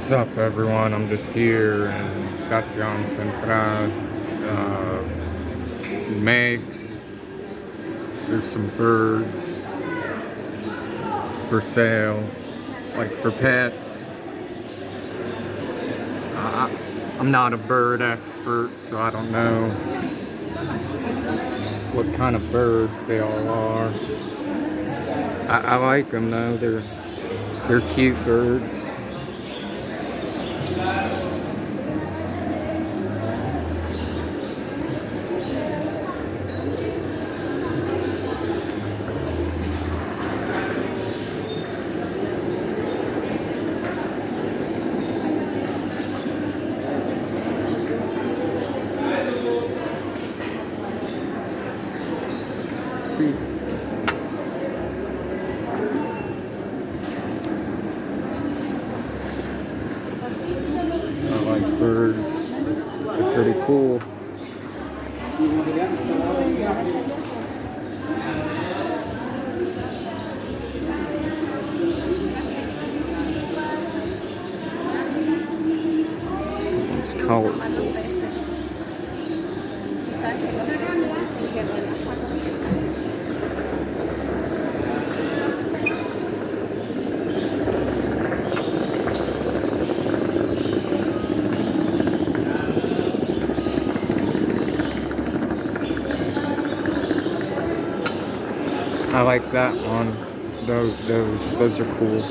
What's up, everyone? I'm just here in Estación Central, Meiggs. There's some birds for sale, like for pets. I'm not a bird expert, so I don't know what kind of birds they all are. I like them though. They're cute birds. See. I like birds. They're pretty cool. It's colorful. I like that one. Those are cool.